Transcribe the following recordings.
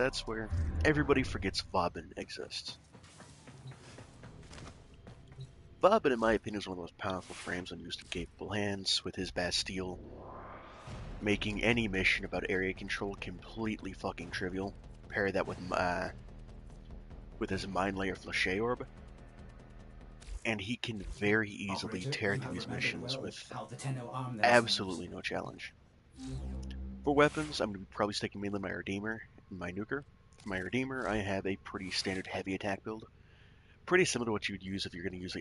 that's where everybody forgets Vauban exists. Vauban, in my opinion, is one of the most powerful frames on used in capable hands, with his Bastille making any mission about area control completely fucking trivial. Pair that with his Mind Layer Flèche Orb, and he can very easily tear through these missions with absolutely no challenge. For weapons, I'm going to be probably sticking mainly my Redeemer and my Nuker. For my Redeemer, I have a pretty standard heavy attack build. Pretty similar to what you would use if you're going to use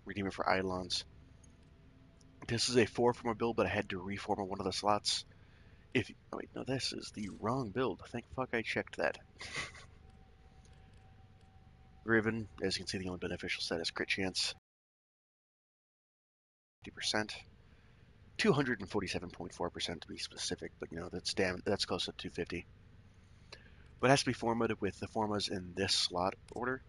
Redeemer for Eidolons. This is a 4-former build, but I had to reform one of the slots. Oh wait, no, this is the wrong build. Thank fuck I checked that. Riven, as you can see, the only beneficial set is crit chance. 50%. 247.4% to be specific, but that's close to 250. But it has to be formatted with the formas in this slot order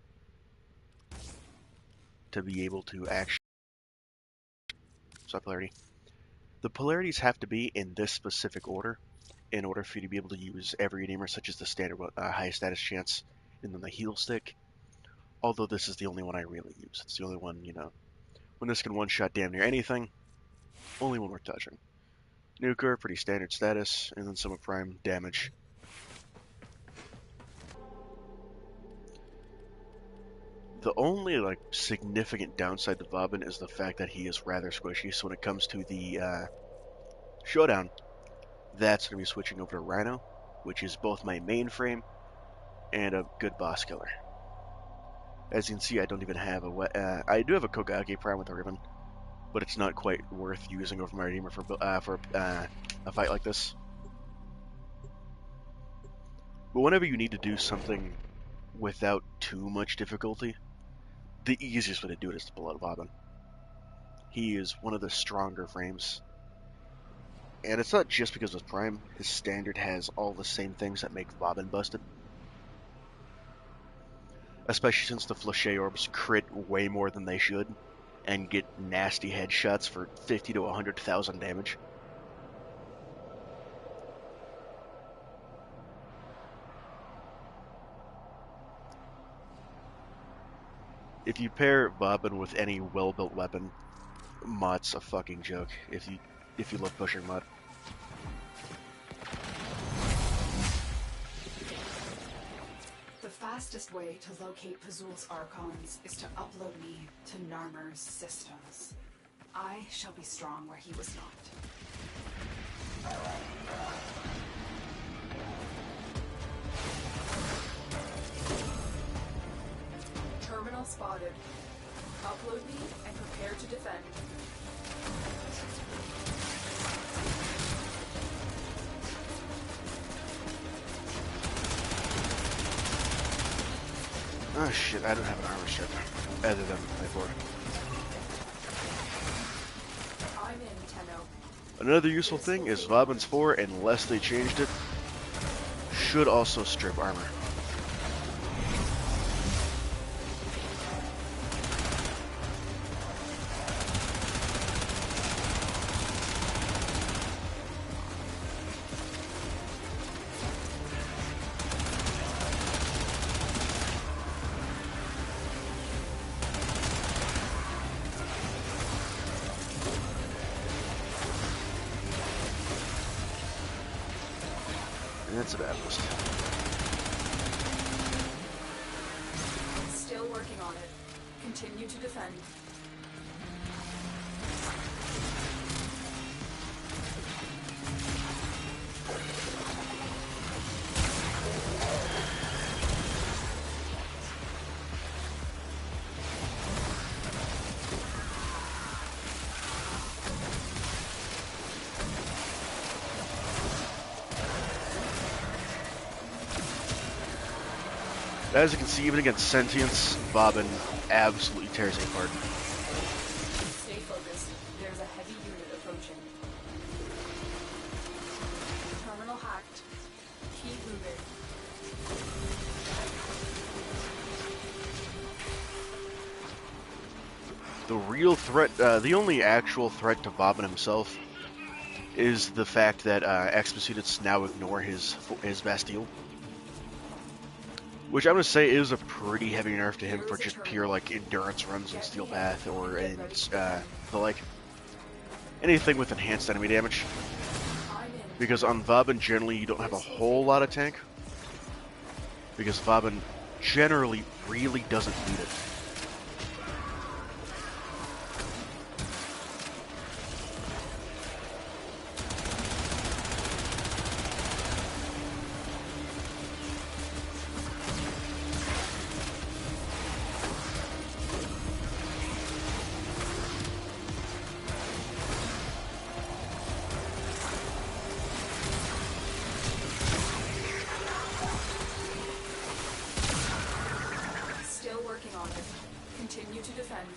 to be able to actually polarity. The polarities have to be in this specific order in order for you to be able to use every Redeemer, such as the standard high status chance and then the heal stick. Although this is the only one I really use. It's the only one, when this can one-shot damn near anything, only one worth touching. Nuker, pretty standard status, and then some of prime damage. The only significant downside to Vauban is the fact that he is rather squishy, so when it comes to the showdown, that's going to be switching over to Rhino, which is both my main frame and a good boss killer. As you can see, I don't even have I do have a Kogage Prime with a Ribbon, but it's not quite worth using over my Redeemer for a fight like this. But whenever you need to do something without too much difficulty, the easiest way to do it is to pull out Vauban. He is one of the stronger frames. And it's not just because of Prime. His standard has all the same things that make Vauban busted. Especially since the Flèche Orbs crit way more than they should, and get nasty headshots for 50 to 100,000 damage. If you pair Vauban with any well-built weapon, Mott's a fucking joke. If you love pushing Mott. The fastest way to locate Pazul's Archons is to upload me to Narmer's systems. I shall be strong where he was not. Terminal spotted. Upload me and prepare to defend. Oh shit, I don't have an armor strip other than my board. I'm in, Tenno. Another useful thing is Vauban's 4, unless they changed it, should also strip armor. That's a bad list. Still working on it. Continue to defend. As you can see, even against Sentience, Vauban absolutely tears it apart. Stay focused. There's a heavy unit approaching. Terminal hacked. Key rooted. The real threat, the only actual threat to Vauban himself is the fact that Expeditors now ignore his Bastille. Which I'm going to say is a pretty heavy nerf to him for just pure, like, endurance runs in Steel Path or in, the, like, anything with enhanced enemy damage. Because on Vauban, generally, you don't have a whole lot of tank. Because Vauban generally really doesn't need it. Continue to defend.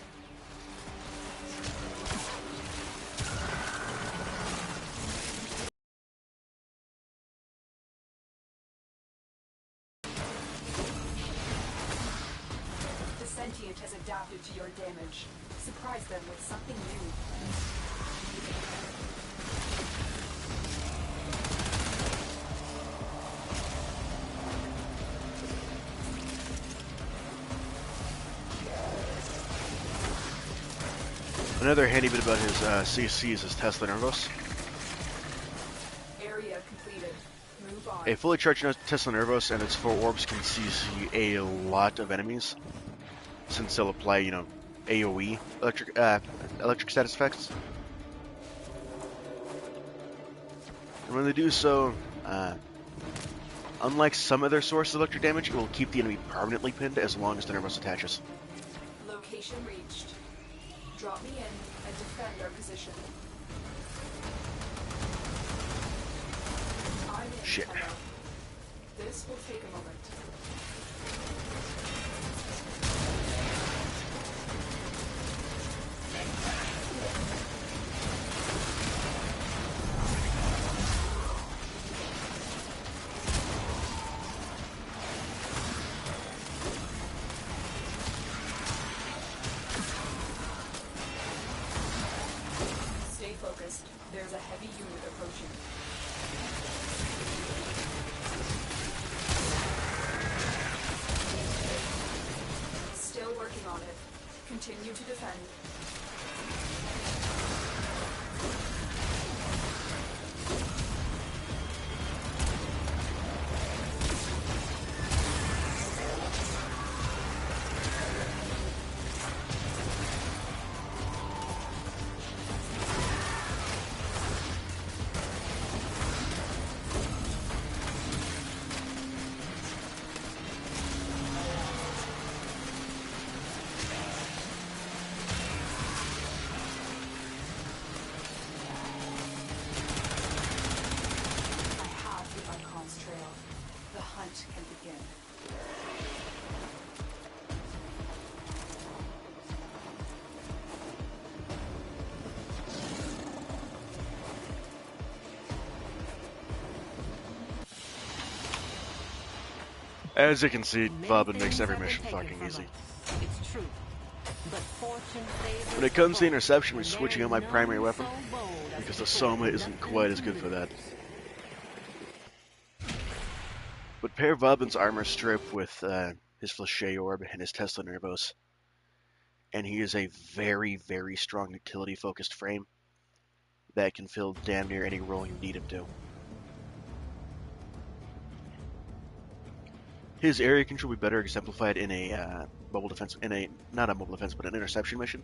The sentient has adapted to your damage. Surprise them with something new. Another handy bit about his CC is his Tesla Nervos. Area completed. Move on. A fully charged Tesla Nervos and its 4 orbs can CC a lot of enemies, since they'll apply, you know, AoE electric status effects. And when they do so, unlike some other sources of electric damage, it will keep the enemy permanently pinned as long as the Nervos attaches. Location reached. Drop me in and defend our position. I'm in. Shit. Hello. This will take a moment. There's a heavy unit approaching. Still working on it. Continue to defend. Can begin. As you can see, Vauban makes every mission fucking easy. It's true. But when it comes to interception, we're switching out my primary weapon, because the Soma isn't quite as good for that. But pair Vauban's armor strip with his Flash Orb and his Tesla Nervos, and he is a very, very strong utility-focused frame that can fill damn near any role you need him to. His area control will be better exemplified in a mobile defense, not a mobile defense, but an interception mission.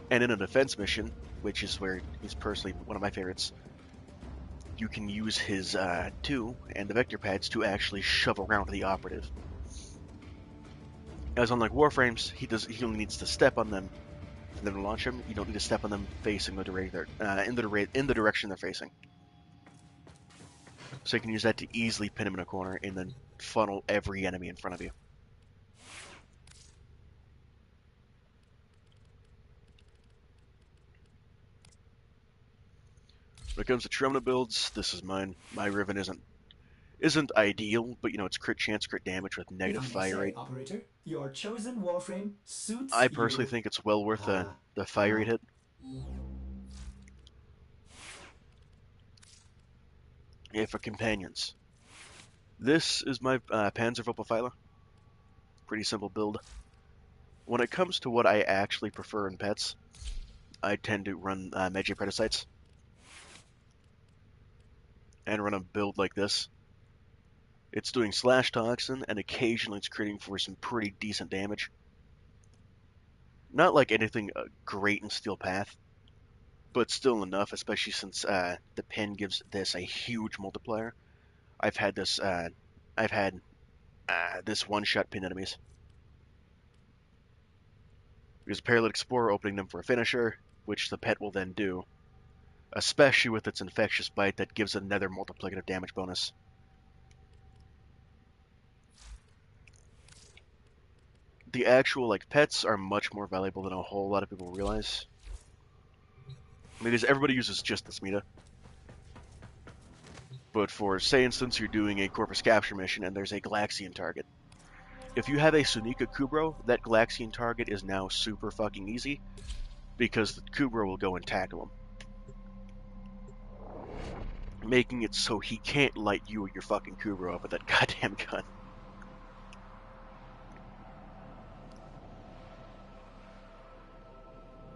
And in a defense mission, which is where he's personally one of my favorites, you can use his 2 and the vector pads to actually shove around the operative. As unlike Warframes, he only needs to step on them and then launch them. You don't need to step on them facing the in the direction they're facing. So you can use that to easily pin him in a corner and then funnel every enemy in front of you. When it comes to Tremna builds, this is mine. My Riven isn't ideal, but you know, it's crit chance, crit damage with negative fire rate. Operator, your chosen Warframe suits I personally think it's well worth the fire rate hit. Yeah, for companions. This is my Panzerwelpe. Pretty simple build. When it comes to what I actually prefer in pets, I tend to run Megapredacites and run a build like this. It's doing slash toxin, and occasionally it's creating for some pretty decent damage. Not like anything great in Steel Path, but still enough, especially since the pin gives this a huge multiplier. I've had this one-shot pin enemies. Because Paralytic Spore opening them for a finisher, which the pet will then do, especially with its infectious bite that gives another multiplicative damage bonus. The actual pets are much more valuable than a whole lot of people realize, because everybody uses just this meta. But for, say instance, you're doing a Corpus Capture mission and there's a Galaxian target. If you have a Sunika Kubro, that Galaxian target is now super fucking easy, because the Kubro will go and tackle him, making it so he can't light you or your fucking Kubro up with that goddamn gun.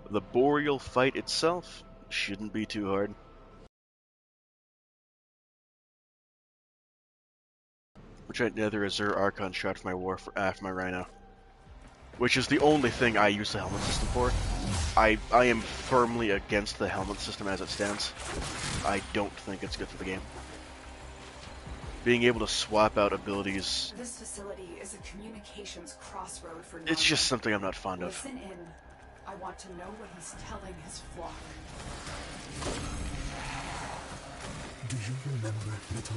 The Boreal fight itself shouldn't be too hard. Which another Azure Archon shot for my Rhino. Which is the only thing I use the helmet system for. I am firmly against the helmet system as it stands. I don't think it's good for the game. Being able to swap out abilities... This facility is a communications crossroad for it's just something I'm not fond of. Listen in. I want to know what he's telling his flock. Do you remember, little?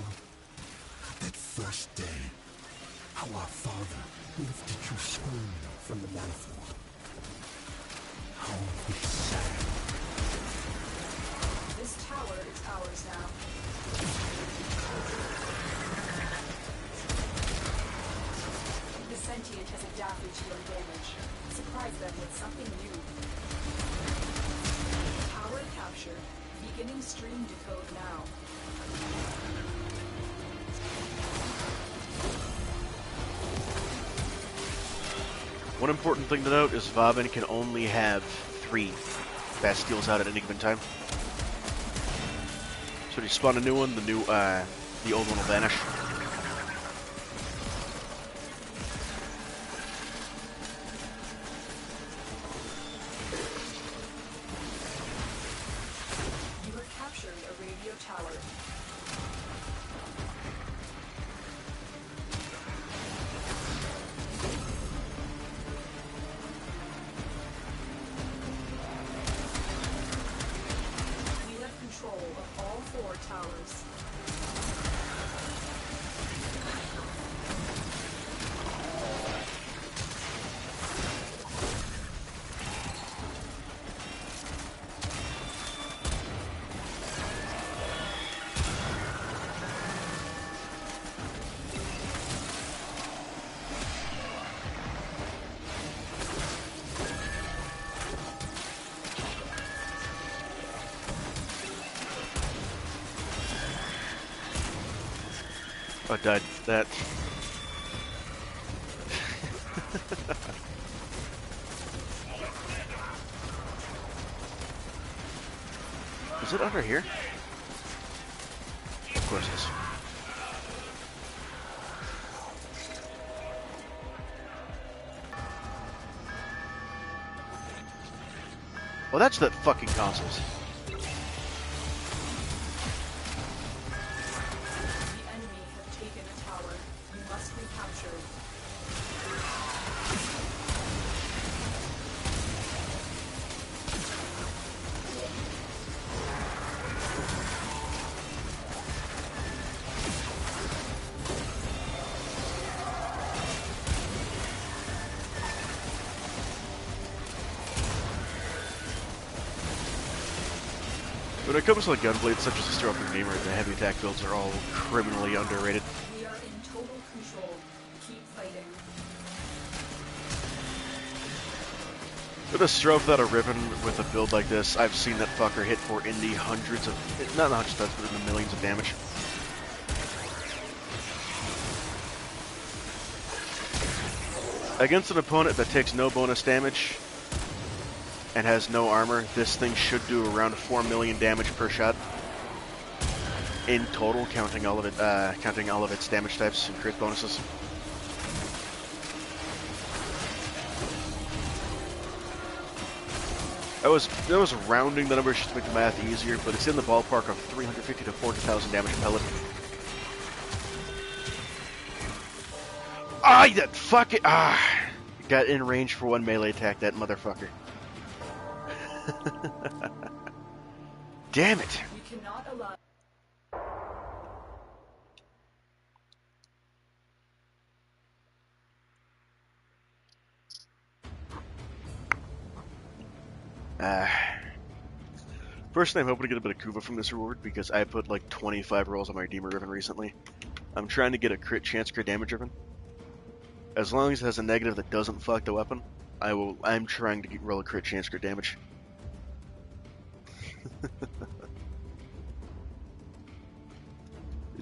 That first day, how our father lifted you screaming from the manifold. How we sang. This tower is ours now. The sentient has adapted to your damage. Surprise them with something new. Tower captured. Beginning stream decode now. One important thing to note is Vauban can only have 3 Bastilles out at any given time. So when you spawn a new one, the old one will vanish. You are capturing a radio tower. Of all 4 towers. I died to that. Is it under here? Of course it is. Well, that's the fucking consoles. When it comes to gunblades such as the Stroker Gamer, the heavy attack builds are all criminally underrated. We are in total control. Keep fighting. With a Stroke without a Ribbon with a build like this, I've seen that fucker hit for in the hundreds of, not the hundreds, but in the millions of damage. Against an opponent that takes no bonus damage and has no armor, this thing should do around 4 million damage per shot in total, counting all of its damage types and crit bonuses. That was rounding the numbers just to make the math easier, but it's in the ballpark of 350 to 400,000 damage a pellet. Ah, that fucking got in range for one melee attack, that motherfucker. Damn it! You cannot allow. Personally, I'm hoping to get a bit of Kuva from this reward because I put like 25 rolls on my Redeemer Ribbon recently. I'm trying to get a crit chance, crit damage ribbon. As long as it has a negative that doesn't fuck the weapon, I'm trying to roll a crit chance, crit damage.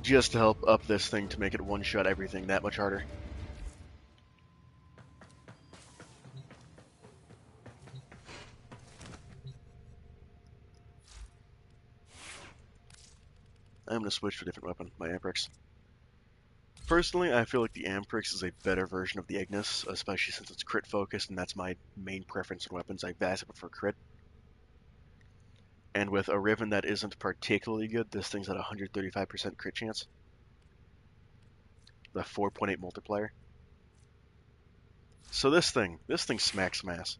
Just to help up this thing to make it one-shot everything that much harder. I'm going to switch to a different weapon, my Amprix. Personally, I feel like the Amprix is a better version of the Ignis, especially since it's crit focused, and that's my main preference in weapons. I vastly prefer crit. And with a Riven that isn't particularly good, this thing's at 135% crit chance. The 4.8 multiplier. So this thing smacks some ass.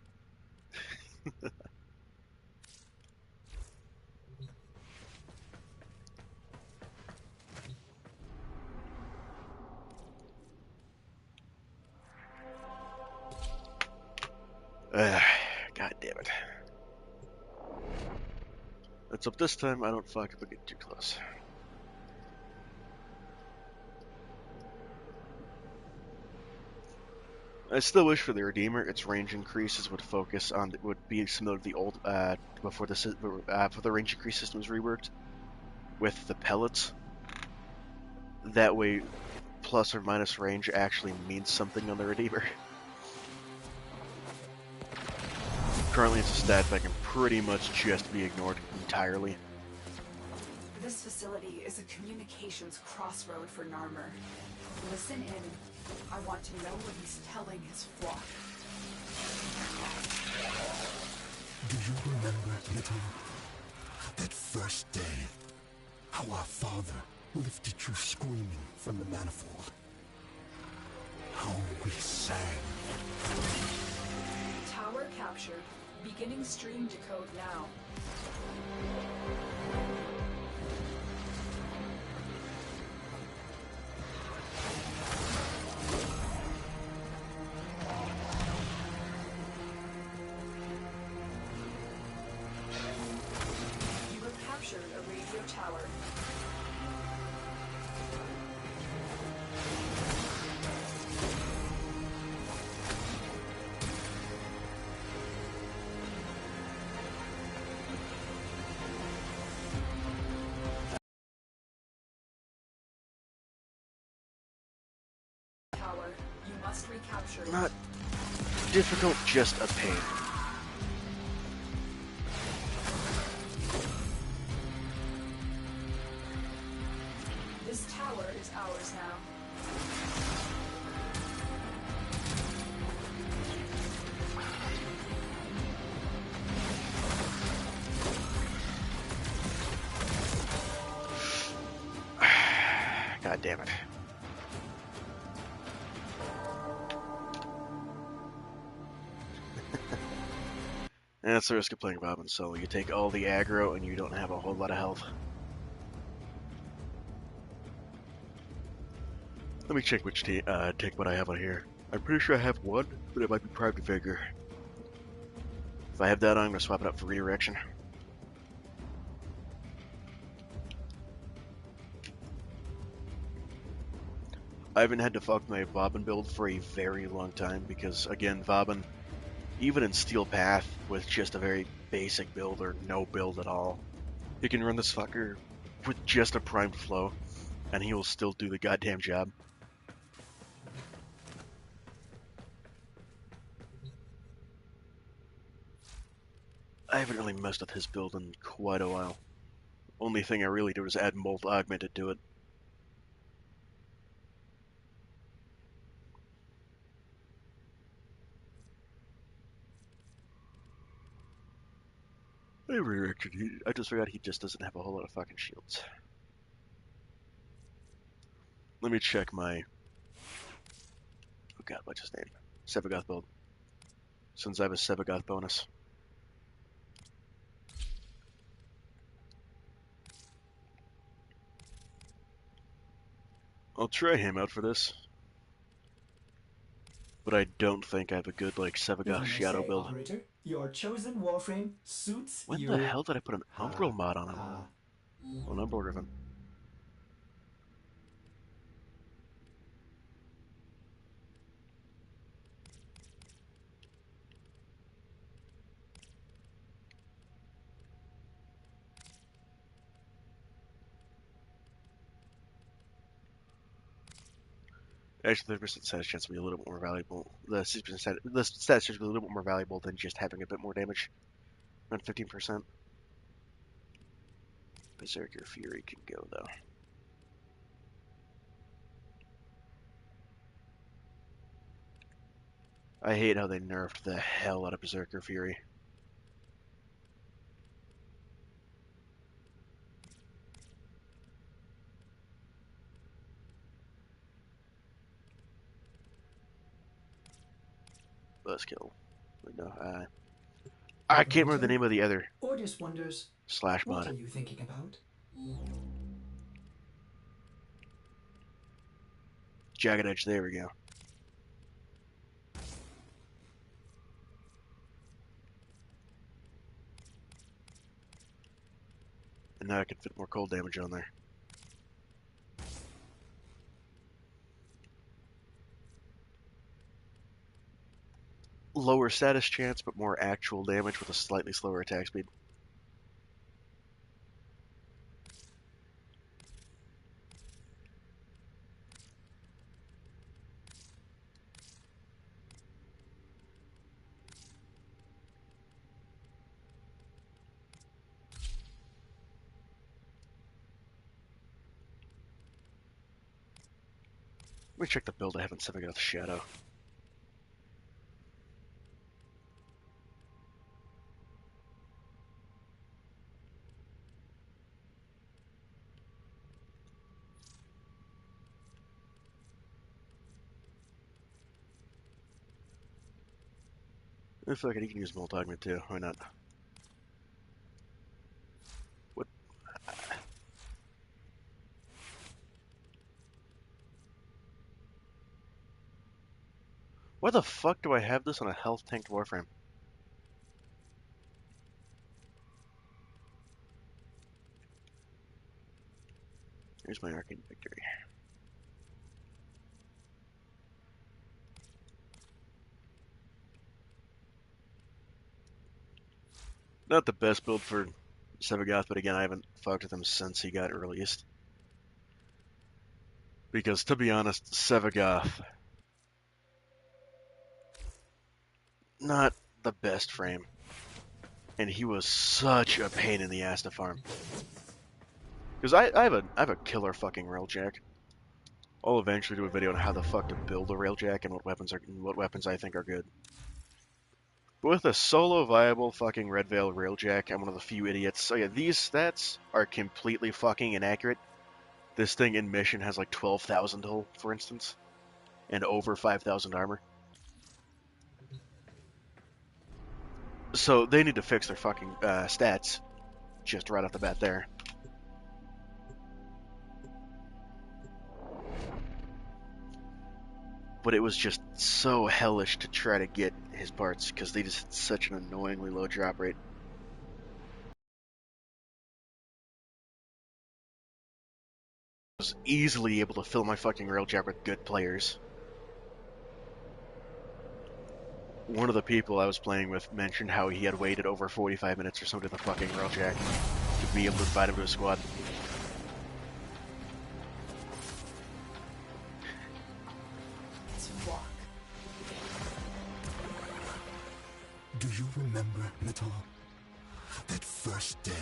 God damn it. Let's hope this time I don't fuck if I get too close. I still wish for the Redeemer its range increases would be similar to the old before the range increase system was reworked with the pellets. That way, plus or minus range actually means something on the Redeemer. Currently, it's a stat that can pretty much just be ignored entirely. This facility is a communications crossroad for Narmer. Listen in. I want to know what he's telling his flock. Do you remember, little? That first day, how our father lifted you screaming from the manifold. How we sang. Tower captured. Beginning stream decode now. You have captured a radio tower. You must recapture it. Not difficult, just a pain. This tower is ours now. God damn it. That's the risk of playing Bob and solo. You take all the aggro and you don't have a whole lot of health. Let me check which take what I have on here. I'm pretty sure I have one, but it might be Prime to Vigor. If I have that on, I'm going to swap it out for Redirection. I haven't had to fuck my Vauban build for a very long time because, again, Vauban, even in Steel Path, with just a very basic build or no build at all, you can run this fucker with just a primed flow, and he will still do the goddamn job. I haven't really messed with his build in quite a while. Only thing I really did was add Mold Augmented to it. I just forgot he just doesn't have a whole lot of fucking shields. Let me check my... Oh god, what's his name? Sevagoth build. Since I have a Sevagoth bonus. I'll try him out for this. But I don't think I have a good, like, Sevagoth Shadow build. Operator, your chosen Warframe suits When your... the hell did I put an Umbral mod on him? Well, an Umbral Riven. Actually, 30% status chance will be a little bit more valuable. The 60% status chance will be a little bit more valuable than just having a bit more damage. Around 15%. Berserker Fury can go, though. I hate how they nerfed the hell out of Berserker Fury. Buzzkill. No, I can't remember the name of the other Ordis wonders, slash what mod. are you thinking about? Jagged Edge, there we go. And now I can fit more cold damage on there. Lower status chance, but more actual damage with a slightly slower attack speed. Let me check the build I have in Sevagoth Shadow. I feel like you can use Molt Augment too. Why not? What? Why the fuck do I have this on a health tanked Warframe? Here's my Arcane Victory. Not the best build for Sevagoth, but again, I haven't fucked with him since he got released. Because, to be honest, Sevagoth... not the best frame. And he was such a pain in the ass to farm. Because I have a killer fucking railjack. I'll eventually do a video on how the fuck to build a railjack and what weapons I think are good. But with a solo viable fucking Red Veil railjack, I'm one of the few idiots. So yeah, these stats are completely fucking inaccurate. This thing in mission has like 12,000 hull, for instance, and over 5,000 armor. So they need to fix their fucking stats just right off the bat there. But it was just so hellish to try to get his parts because they just had such an annoyingly low drop rate. I was easily able to fill my fucking railjack with good players. One of the people I was playing with mentioned how he had waited over 45 minutes or so to the fucking railjack to be able to invite him to a squad. Do you remember, Natal? That first day,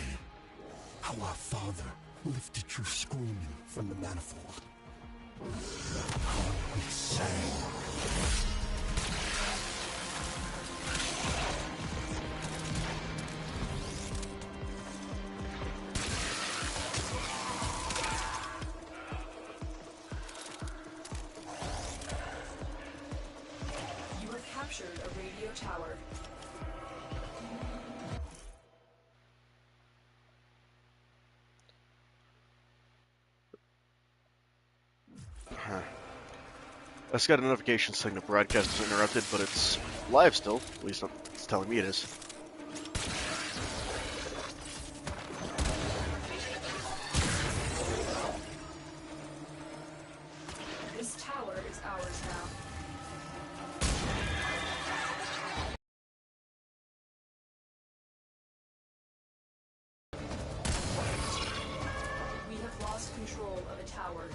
how our father lifted you screaming from the manifold. How we sang. You have captured a radio tower. I just got a notification saying the broadcast is interrupted, but it's live still. At least it's telling me it is. This tower is ours now. We have lost control of a tower.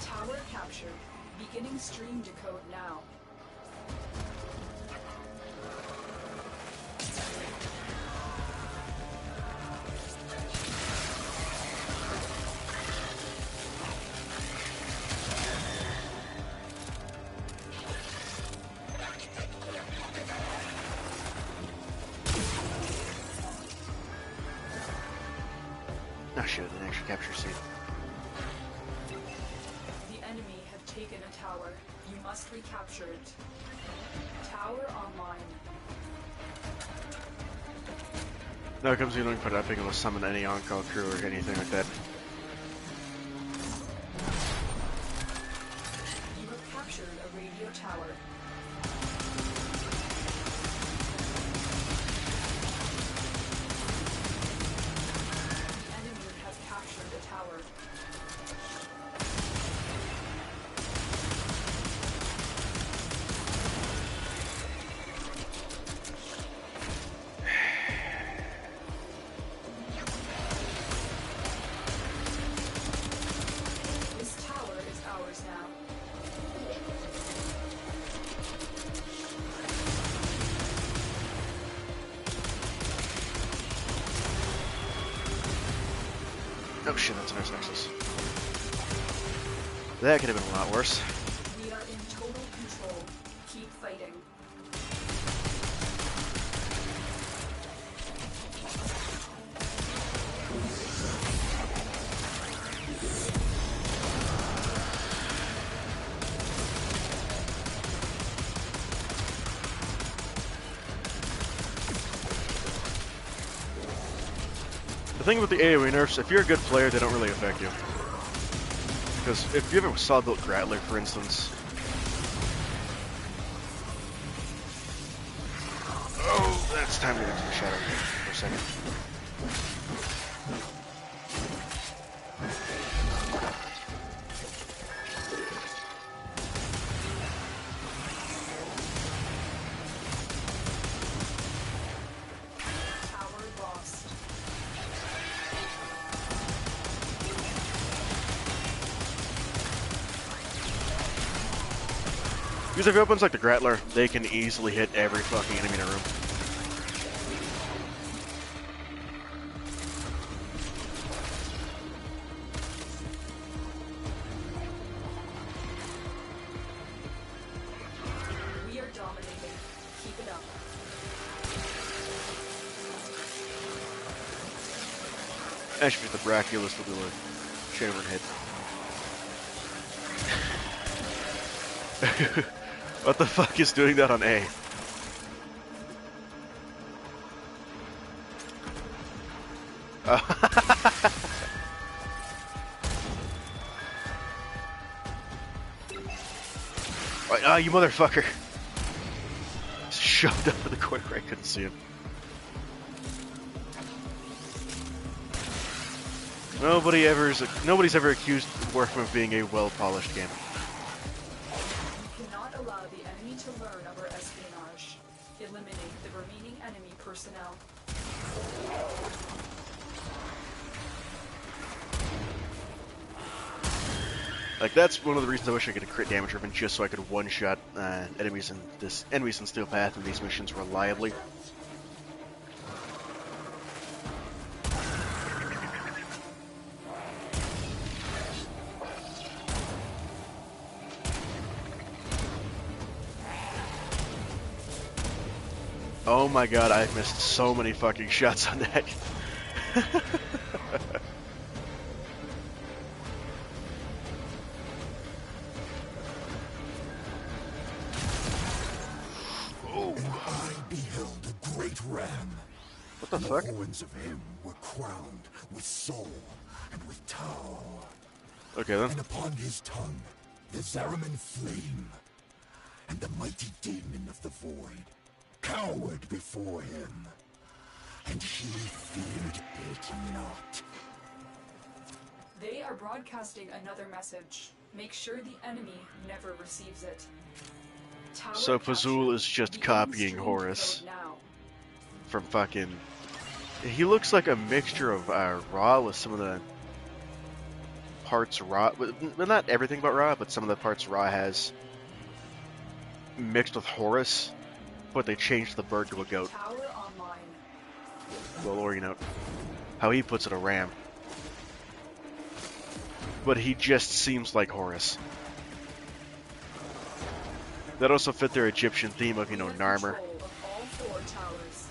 Tower captured. Beginning stream decode now. Oh shit, an extra capture seat. The enemy have taken a tower. You must recapture it. Tower online. Now comes the annoying part of being able to summon any on-call crew or anything like that. You have captured a radio tower. The enemy has captured a tower. This tower is ours now. Oh shit, that's a nice nexus. That could have been a lot worse. We are in total control. Keep fighting. The thing with the AoE nerfs, if you're a good player, they don't really affect you. Because if you ever saw built Grattler, for instance. Oh, that's time to get into the shadow for a second. Tower lost. Because if it opens like the Grattler, they can easily hit every fucking enemy in a room. We are dominating. Keep it up. Actually, the Brachiolis will do a Shammer hit. What the fuck is doing that on A? Right, you motherfucker! Shoved up in the corner where I couldn't see him. Nobody's ever accused Warframe of being a well-polished game. We cannot allow the enemy to learn of our espionage. eliminate the remaining enemy personnel. Like, that's one of the reasons I wish I could crit damage driven, just so I could one-shot enemies in Steel Path in these missions reliably. Oh my god, I missed so many fucking shots on that. What the fuck? The horns of him were crowned with soul and with Tau. Okay then. And upon his tongue, the Zariman flame, and the mighty demon of the void cowered before him, and he feared it not. They are broadcasting another message. Make sure the enemy never receives it. Tower So capture. Pazul is just Begin copying stream Horus code now. from fucking... He looks like a mixture of Ra with some of the parts Ra... Well, not everything about Ra, but some of the parts Ra has mixed with Horus, but they changed the bird to a goat. Tower online. Well, or, you know, how he puts it, a ram. But he just seems like Horus. That also fit their Egyptian theme of, you know, We have Narmer. control of all 4 towers.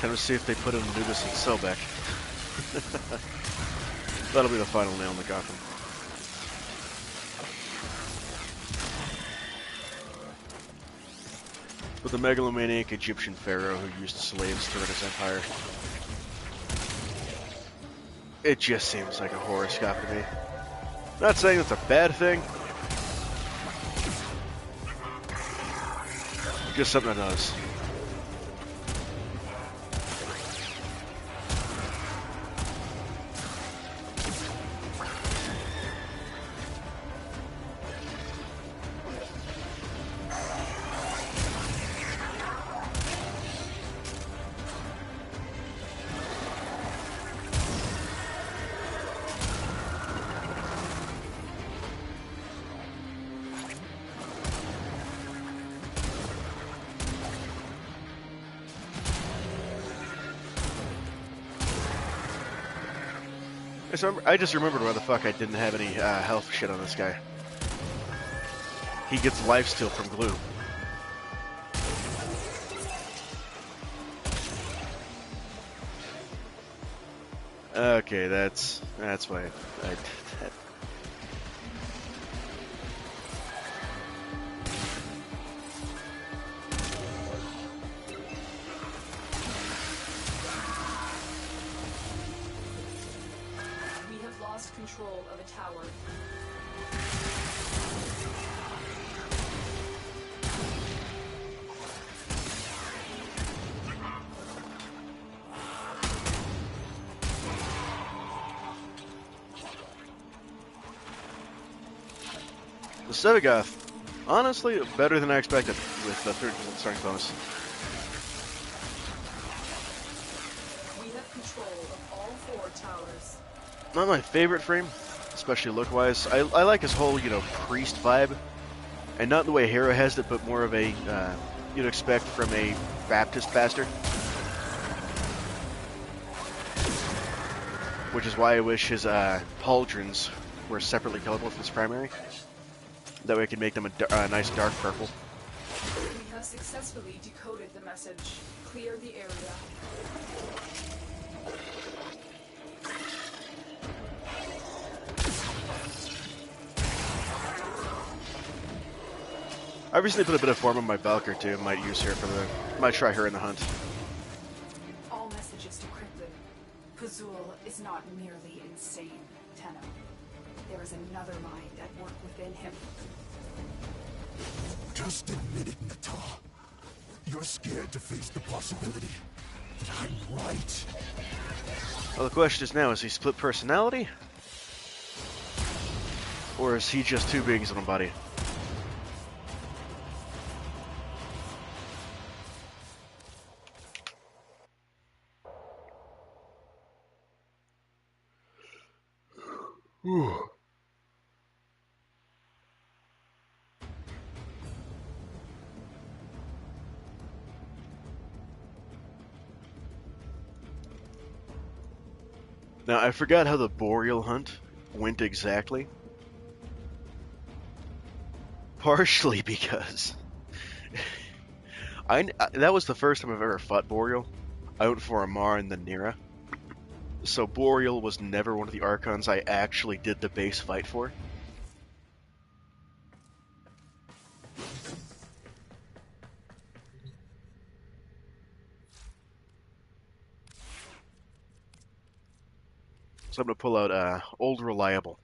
Kind of see if they put in Anubis and Selbek. That'll be the final nail in the coffin. With the megalomaniac Egyptian pharaoh who used slaves to run his empire. It just seems like a horoscope to me. Not saying it's a bad thing. Just something it does. I just remembered why the fuck I didn't have any health shit on this guy. He gets lifesteal from glue. Okay, that's why I did that. We have lost control of a tower. The Sevagoth, honestly, better than I expected with the 30% strength bonus. We have control of all 4 towers. Not my favorite frame, especially look-wise. I like his whole, you know, priest vibe, and not the way Hero has it, but more of a you'd expect from a Baptist bastard. Which is why I wish his pauldrons were separately colorable from his primary. That way I can make them a nice dark purple. We have successfully decoded the message. Clear the area. I recently put a bit of form on my Valkyr too. Might use her for the. Might try her in the hunt. All messages decrypted. Pazul is not merely insane, Tenno. There is another mind at work within him. Just admit it, Natal. You're scared to face the possibility that I'm right. Well, the question is now, is he split personality? Or is he just too big as a body? Now, I forgot how the Boreal hunt went exactly. Partially because that was the first time I've ever fought Boreal. I went for Amar and then Nira. So Boreal was never one of the Archons I actually did the base fight for. So I'm going to pull out Old Reliable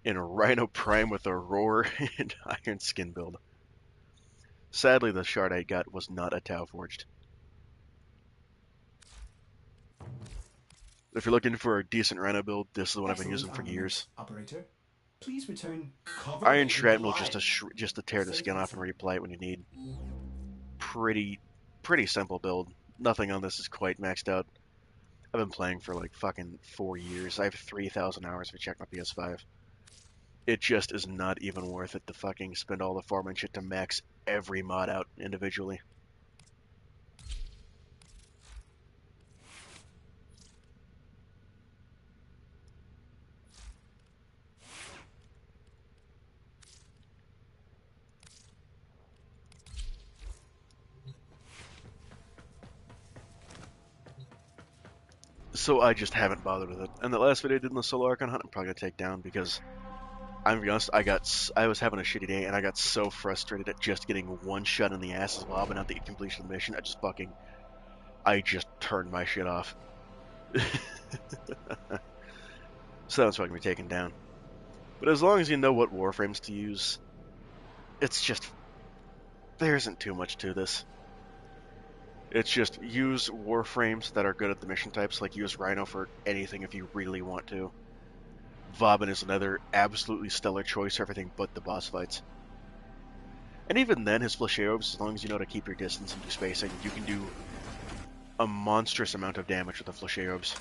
in a Rhino Prime with a Roar and Iron Skin build. Sadly, the shard I got was not a Tau Forged. If you're looking for a decent Rhino build, this is the one I've been using for years. Operator, please return cover Iron me Shrapnel alive. just to tear the skin off and reapply it when you need. Pretty simple build. Nothing on this is quite maxed out. I've been playing for like fucking 4 years. I have 3,000 hours if you check my PS5. It just is not even worth it to fucking spend all the farm and shit to max every mod out individually. So I just haven't bothered with it. And the last video I did in the solo Archon hunt, I'm probably gonna take down because I'm gonna be honest, I was having a shitty day and I got so frustrated at just getting one shot in the ass as well, but not the completion of the mission. I just turned my shit off. So that's why I'm gonna be taken down. But as long as you know what Warframes to use, it's just, there isn't too much to this. It's just use Warframes that are good at the mission types, like use Rhino for anything if you really want to. Vauban is another absolutely stellar choice for everything but the boss fights. And even then, his Flasheobes, as long as you know to keep your distance and do spacing, you can do a monstrous amount of damage with the Flasheobes.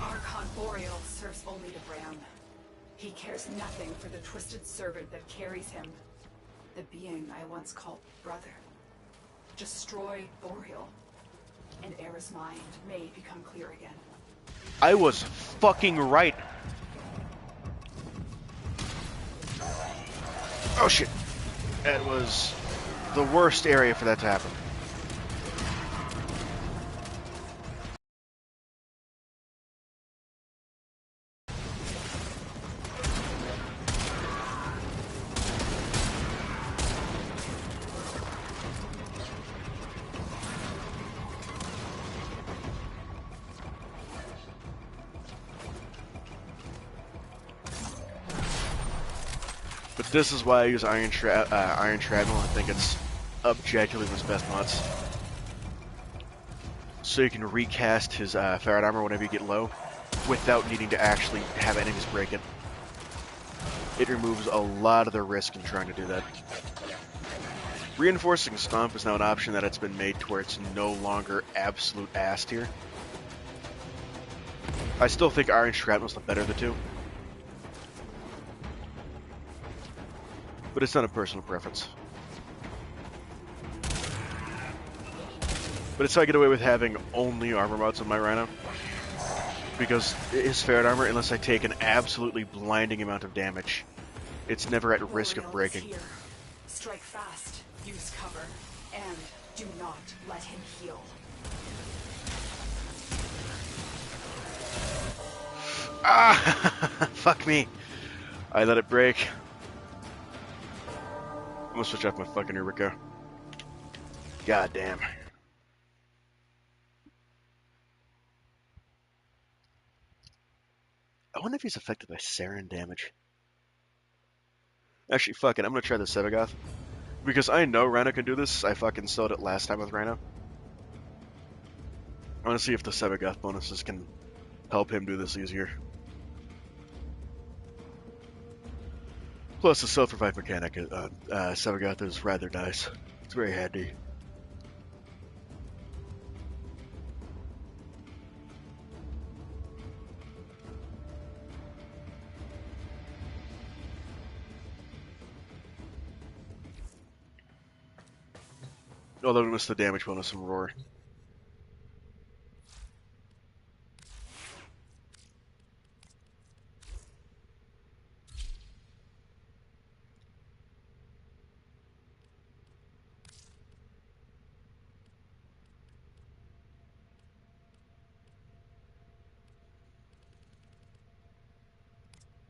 Archon Boreal serves only to Bram. He cares nothing for the twisted servant that carries him. The being I once called brother. Destroy Boreal, and Era's mind may become clear again. I was fucking right. Oh shit. That was the worst area for that to happen. But this is why I use Iron Shrapnel. I think it's objectively one of his best mods. So you can recast his Ferret Armor whenever you get low, without needing to actually have enemies break it. It removes a lot of the risk in trying to do that. Reinforcing Stomp is now an option that it's been made to where it's no longer absolute ass tier. I still think Iron Shrapnel is the better of the two. But it's not a personal preference. But it's how I get away with having only armor mods on my Rhino. Because his Ferret Armor, unless I take an absolutely blinding amount of damage, it's never at risk of breaking. Here. Strike fast, use cover, and do not let him heal. Ah! Fuck me. I let it break. I'm gonna switch off my fucking Eureka. God damn. I wonder if he's affected by sarin damage. Actually, fuck it. I'm gonna try the Sevagoth. Because I know Rhino can do this. I fucking sold it last time with Rhino. I want to see if the Sevagoth bonuses can help him do this easier. Plus, the self-revive mechanic Sevagoth is rather nice. It's very handy. Although we missed the damage bonus from Roar.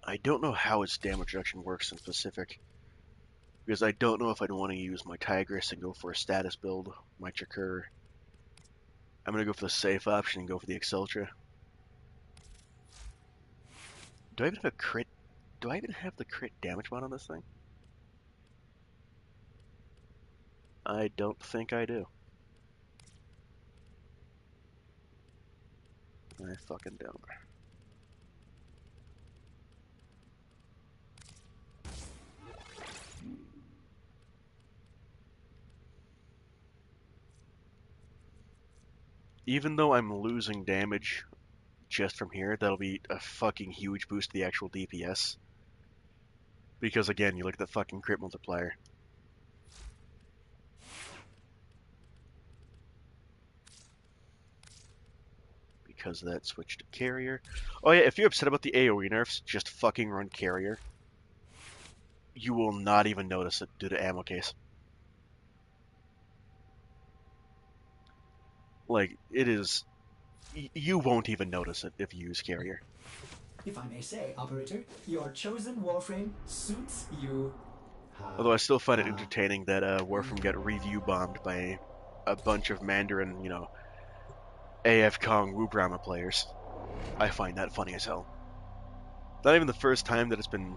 I don't know how its damage reduction works in specific. Because I don't know if I'd want to use my Tigress and go for a status build, my Chakur. I'm going to go for the safe option and go for the Exceltra. Do I even have a crit? Do I even have the crit damage mod on this thing? I don't think I do. I fucking don't. Even though I'm losing damage just from here, that'll be a fucking huge boost to the actual DPS. Because again, you look at the fucking crit multiplier. Because of that switch to carrier. Oh yeah, if you're upset about the AoE nerfs, just fucking run carrier. You will not even notice it due to ammo case. Like, it is... You won't even notice it if you use carrier. If I may say, Operator, your chosen Warframe suits you. Although I still find it entertaining that Warframe got review bombed by a bunch of Mandarin, you know, AF Kong Wubrama players. I find that funny as hell. Not even the first time that it's been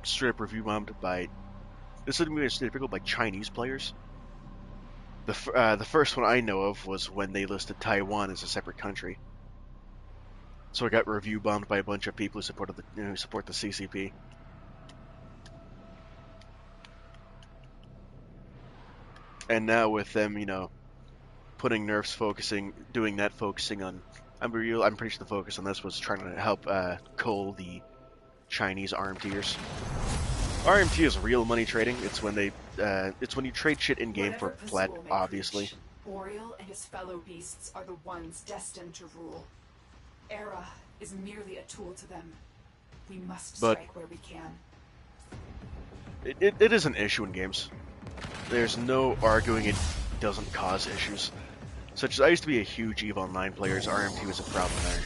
straight up review bombed by... This isn't even typical by Chinese players. The first one I know of was when they listed Taiwan as a separate country. So it got review bombed by a bunch of people who supported who support the CCP. And now with them, you know, putting nerfs doing that focusing on... I'm pretty sure the focus on this was trying to help cull the Chinese RMTers. RMT is real money trading. It's when you trade shit in game for plat, obviously. Boreal and his fellow beasts are the ones destined to rule. Era is merely a tool to them. We must strike where we can. It is an issue in games. There's no arguing it doesn't cause issues. Such as I used to be a huge EVE Online player, so RMT was a problem there.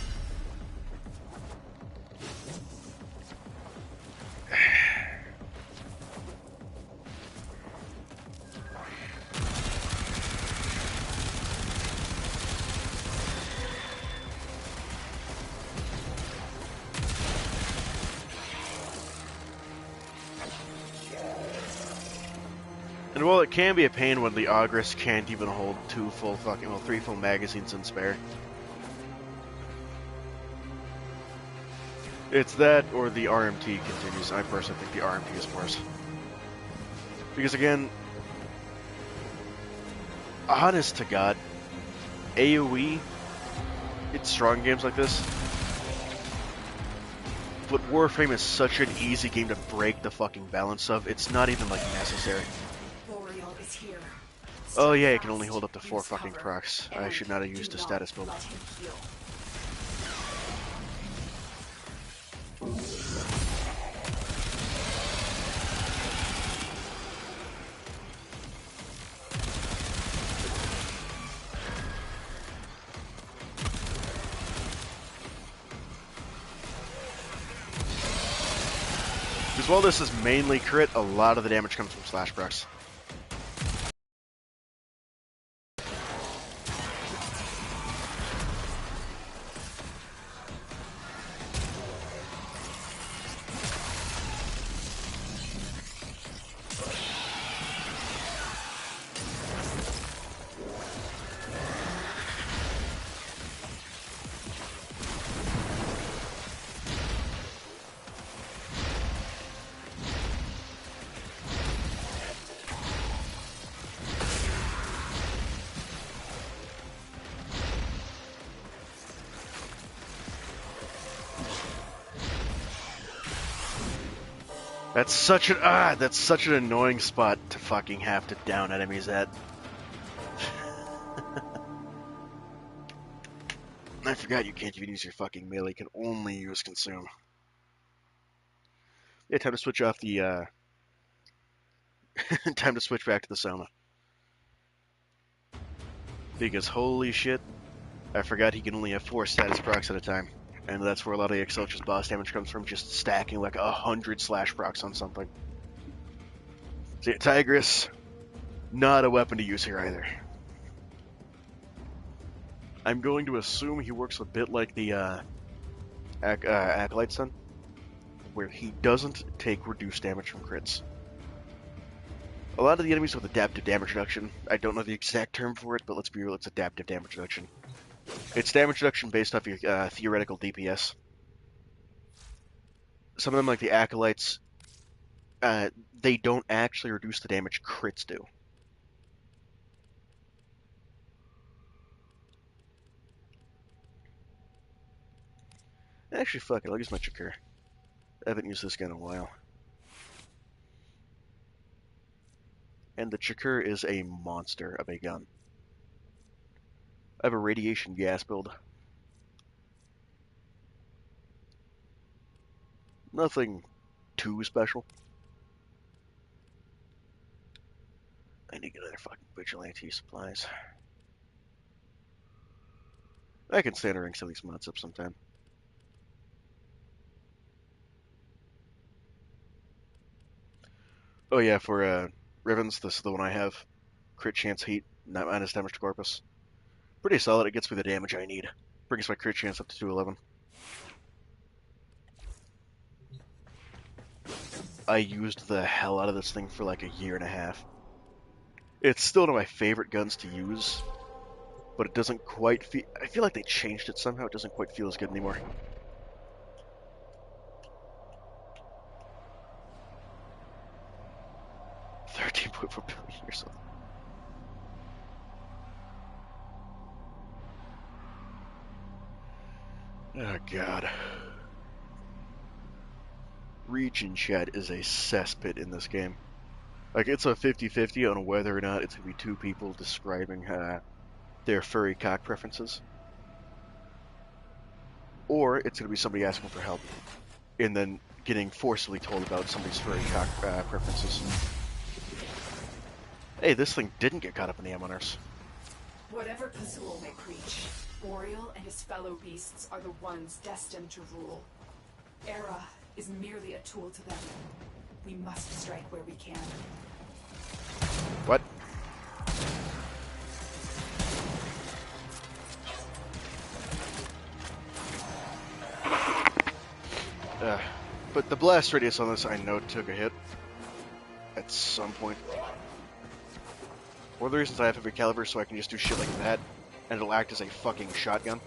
And while it can be a pain when the Ogress can't even hold three full magazines in spare. It's that or the RMT continues. I personally think the RMT is worse. Because again, honest to God, AoE, it's strong games like this. But Warframe is such an easy game to break the fucking balance of, it's not even like necessary. Here. Oh yeah, you can only hold up to 4 fucking procs. I should not have used a status build. Because while this is mainly crit, a lot of the damage comes from slash procs. That's such an annoying spot to fucking have to down enemies at. I forgot you can't even use your fucking melee, you can only use consume. Yeah, time to switch off the time to switch back to the Soma. Because holy shit, I forgot he can only have 4 status procs at a time. And that's where a lot of the Excelsior's boss damage comes from, just stacking like 100 slash procs on something. See, Tigress, not a weapon to use here either. I'm going to assume he works a bit like the Acolyte Son, where he doesn't take reduced damage from crits. A lot of the enemies with adaptive damage reduction, I don't know the exact term for it, but let's be real, it's adaptive damage reduction. It's damage reduction based off your theoretical DPS. Some of them, like the Acolytes, they don't actually reduce the damage crits do. Actually, fuck it, I'll use my Chakra. I haven't used this gun in a while. And the Chakra is a monster of a gun. I have a radiation gas build. Nothing too special. I need to get other fucking vigilante supplies. I can stand ring some of these mods up sometime. Oh yeah, for Rivens, this is the one I have. Crit chance heat, not minus damage to corpus. Pretty solid, it gets me the damage I need. Brings my crit chance up to 211. I used the hell out of this thing for like a year and a half. It's still one of my favorite guns to use, but it doesn't quite feel... I feel like they changed it somehow, it doesn't quite feel as good anymore. $13.4 billion years old. Oh god. Region chat is a cesspit in this game. Like, it's a 50-50 on whether or not it's going to be two people describing their furry cock preferences. Or it's going to be somebody asking for help, and then getting forcibly told about somebody's furry cock preferences. Hey, this thing didn't get caught up in the M1ers. Whatever Pazul may preach, Boreal and his fellow beasts are the ones destined to rule. Era is merely a tool to them. We must strike where we can. What? But the blast radius on this, I know, took a hit at some point. One of the reasons I have heavy caliber so I can just do shit like that, and it'll act as a fucking shotgun.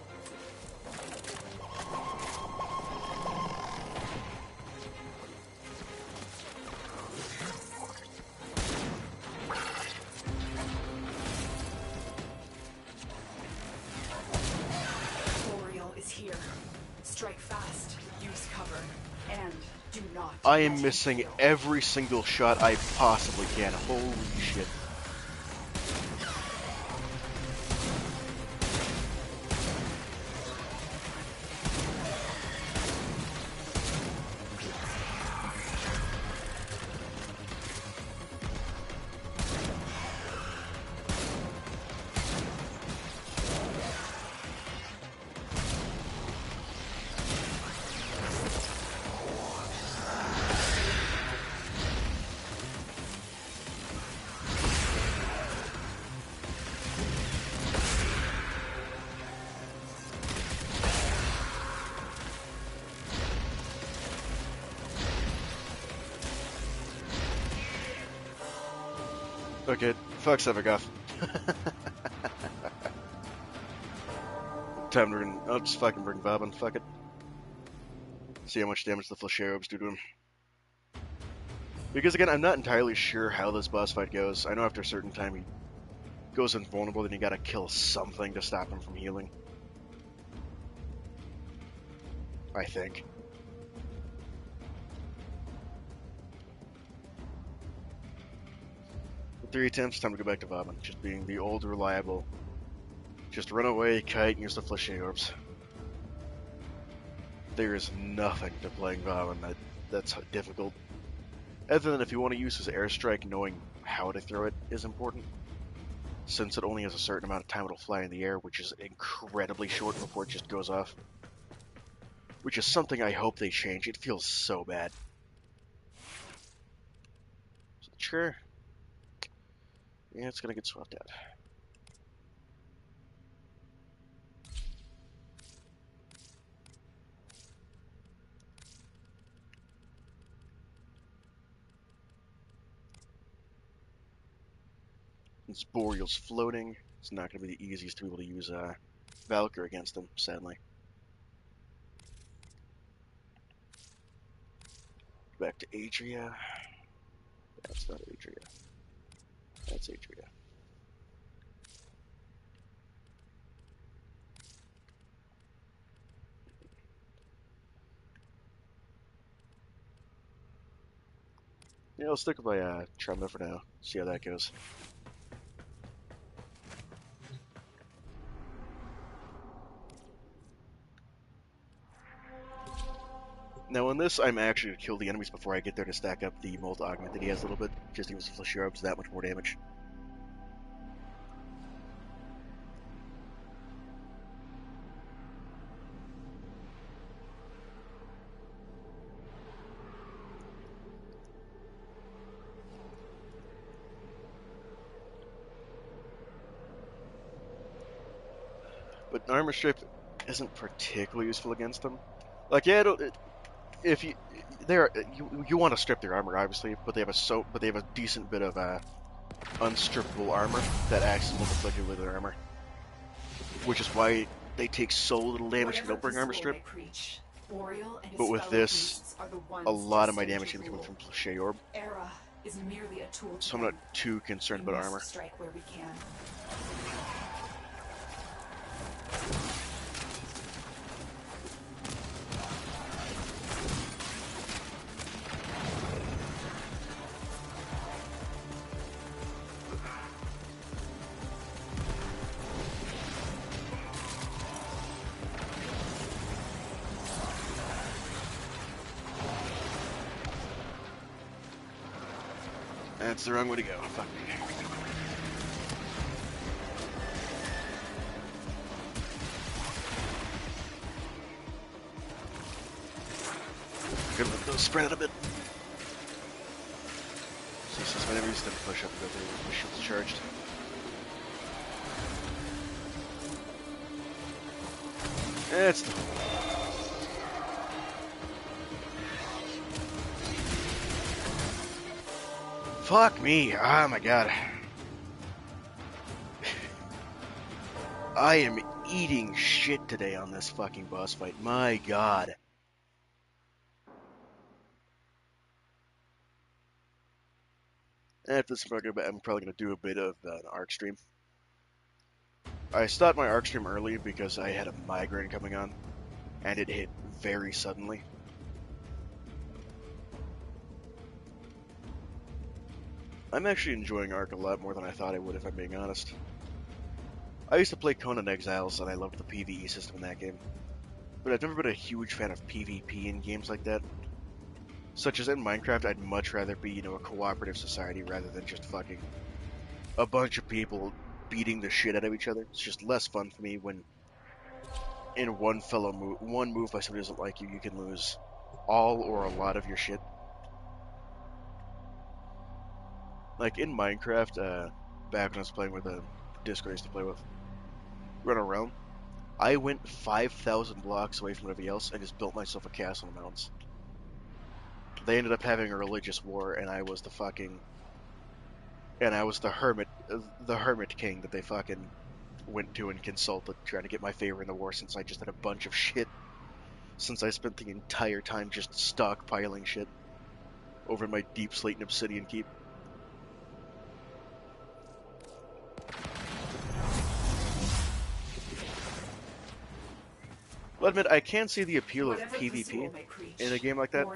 Boreal is here. Strike fast, use cover, and do not. I am missing every single shot I possibly can. Holy shit. Okay, fuck Sevagoth. Time to bring... I'll just fucking bring Bobbin, fuck it. See how much damage the Flesherobes do to him. Because again, I'm not entirely sure how this boss fight goes. I know after a certain time he goes invulnerable, then you gotta kill something to stop him from healing. I think. 3 attempts, time to go back to Vomit. Just being the old reliable. Just run away, kite, and use the fleshy orbs. There is nothing to playing Vomit that's difficult. Other than if you want to use his airstrike, knowing how to throw it is important. Since it only has a certain amount of time it'll fly in the air, which is incredibly short before it just goes off. Which is something I hope they change. It feels so bad. Sure. Yeah, it's gonna get swapped out. Since Boreal's floating, it's not gonna be the easiest to be able to use Valkyr against them, sadly. Back to Adria. That's not Adria. That's Adria. Yeah, I'll stick with my Tremor for now. See how that goes. Now in this, I'm actually going to kill the enemies before I get there to stack up the Molt Augment that he has a little bit, just to use the Fleshy Orbs that much more damage. But Armor Strip isn't particularly useful against them. Like, yeah, if you you want to strip their armor obviously, but they have a decent bit of unstrippable armor that acts as multiplicative with their armor, which is why they take so little damage if you don't bring armor strip. But with this, a lot of my damage is coming from Fleshy Orb, so I'm not too concerned about armor. That's the wrong way to go. Fuck me. Could let those spread out a bit. So since my enemies didn't push up, the shield's charged. It's the fuck me! Oh my god. I am eating shit today on this fucking boss fight. My god. After this, I'm probably going to do a bit of an arc stream. I stopped my arc stream early because I had a migraine coming on, and it hit very suddenly. I'm actually enjoying Ark a lot more than I thought I would, if I'm being honest. I used to play Conan Exiles, and I loved the PvE system in that game. But I've never been a huge fan of PvP in games like that. Such as in Minecraft, I'd much rather be, a cooperative society rather than just fucking a bunch of people beating the shit out of each other. It's just less fun for me when in one move by somebody who doesn't like you, you can lose all or a lot of your shit. Like in Minecraft, back when I was playing with a Discord I used to play with, run a realm, I went 5,000 blocks away from everybody else and just built myself a castle in the mountains. They ended up having a religious war, and I was the hermit king that they fucking went to and consulted, trying to get my favor in the war, since I just had a bunch of shit. Since I spent the entire time just stockpiling shit over in my Deep Slate and Obsidian Keep. I'll admit, I can see the appeal of PvP in a game like that,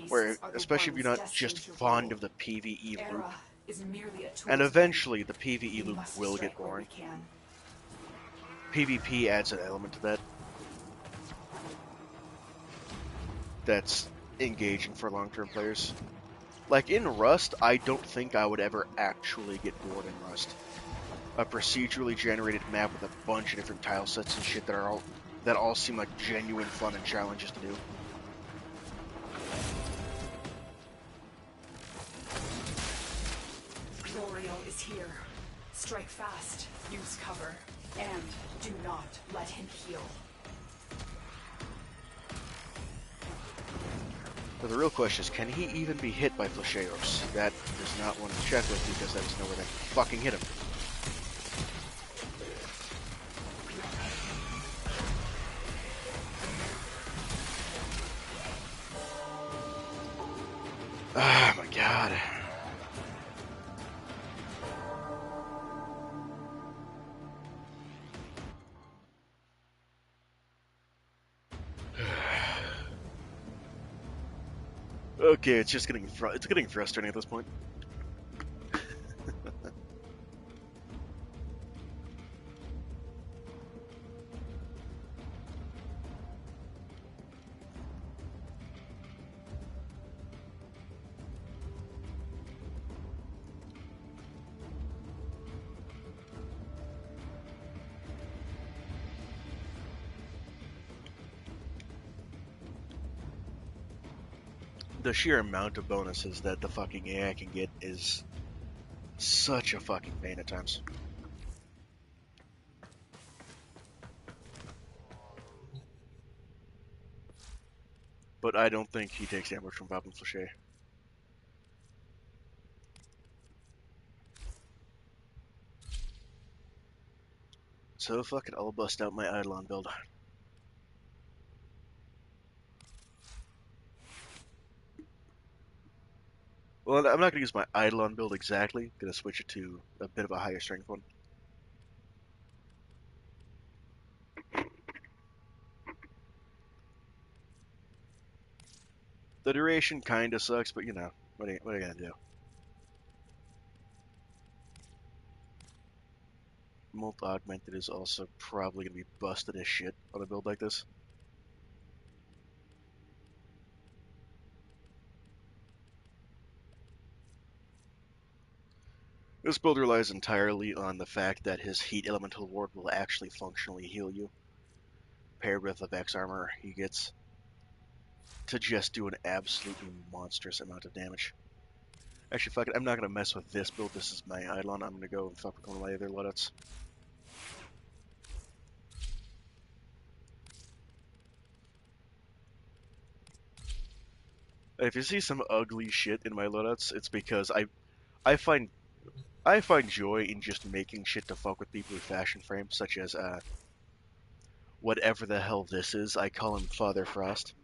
where, especially if you're not just fond of the PvE loop, is merely a tool. And to eventually the PvE We loop must will get strike where we boring. can. PvP adds an element to that that's engaging for long-term players. Like in Rust, I don't think I would ever actually get bored in Rust. A procedurally generated map with a bunch of different tile sets and shit that all seem like genuine fun and challenges to do. Boreal is here. Strike fast, use cover, and do not let him heal. But the real question is, can he even be hit by Flasheos? That is not one to check with because that is nowhere to fucking hit him. Oh my god. Okay, it's just getting frustrating at this point. The sheer amount of bonuses that the fucking AI can get is such a fucking pain at times. But I don't think he takes damage from popping Flashe. So fuck it, I'll bust out my Eidolon build. Well, I'm not going to use my Eidolon build exactly. I'm going to switch it to a bit of a higher strength one. The duration kind of sucks, but you know, what are you going to do? Molt Augmented is also probably going to be busted as shit on a build like this. This build relies entirely on the fact that his Heat Elemental Ward will actually functionally heal you, paired with the Vex armor he gets to just do an absolutely monstrous amount of damage. Actually, fuck it, I'm not going to mess with this build. This is my Eidolon. I'm going to go and fuck with one of my other loadouts. If you see some ugly shit in my loadouts, it's because I find joy in just making shit to fuck with people with fashion frames, such as whatever the hell this is. I call him Father Frost.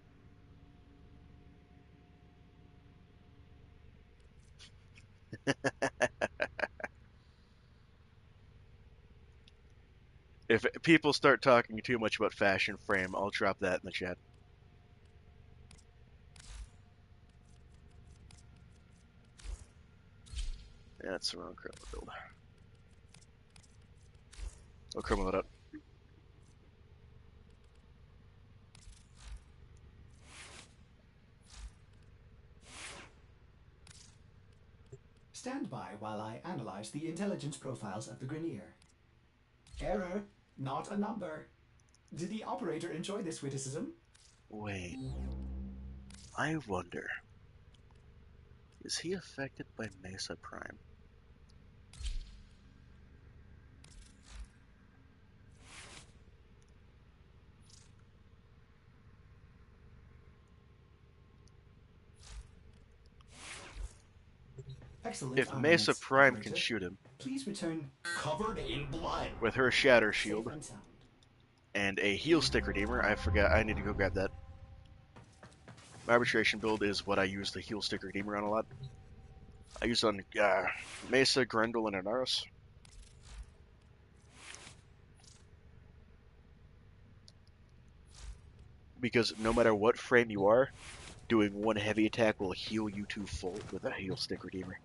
If people start talking too much about fashion frame, I'll drop that in the chat. Yeah, that's the wrong Chroma build. I'll Chroma that up. Stand by while I analyze the intelligence profiles of the Grineer. Error, not a number. Did the operator enjoy this witticism? Wait. I wonder. Is he affected by Mesa Prime? Excellent. If Mesa Prime operator. can shoot him, Please return covered in blood. with her Shatter Safe Shield and sound. and a Heal Stick Redeemer, I forgot, I need to go grab that. My Arbitration build is what I use the Heal Stick Redeemer on a lot. I use it on Mesa, Grendel, and Anaris. Because no matter what frame you are, doing one heavy attack will heal you to full with a Heal Stick Redeemer.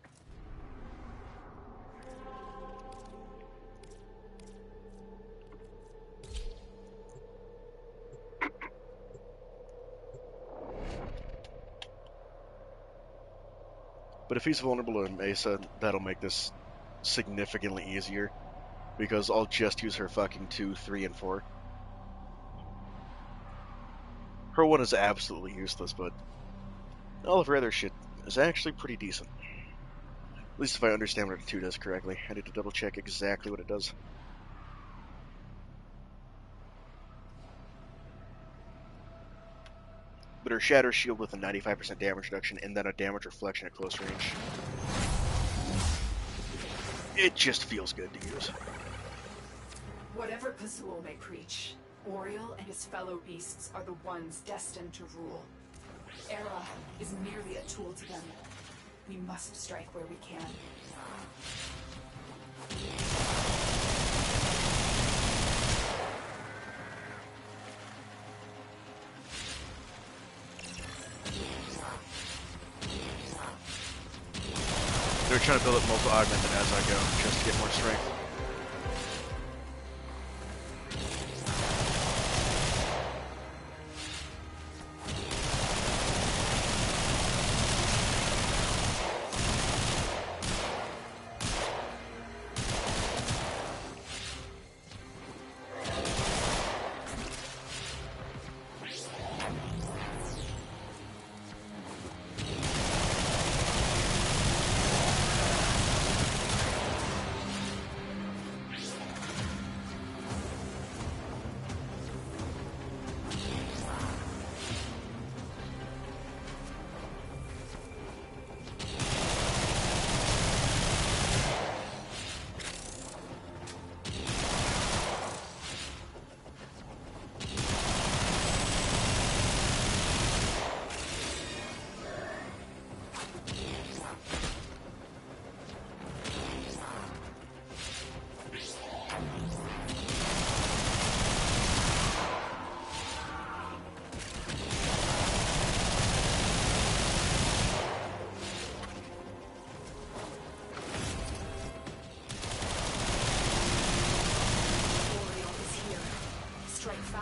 But if he's vulnerable to Mesa, that'll make this significantly easier, because I'll just use her fucking 2, 3, and 4. Her 1 is absolutely useless, but all of her other shit is actually pretty decent. At least if I understand what a 2 does correctly. I need to double check exactly what it does. But her Shatter Shield with a 95% damage reduction and then a damage reflection at close range. It just feels good to use. Whatever Pazul may preach, Oriel and his fellow beasts are the ones destined to rule. Era is merely a tool to them. We must strike where we can. They're trying to build up multiple augmented as I go, just to get more strength.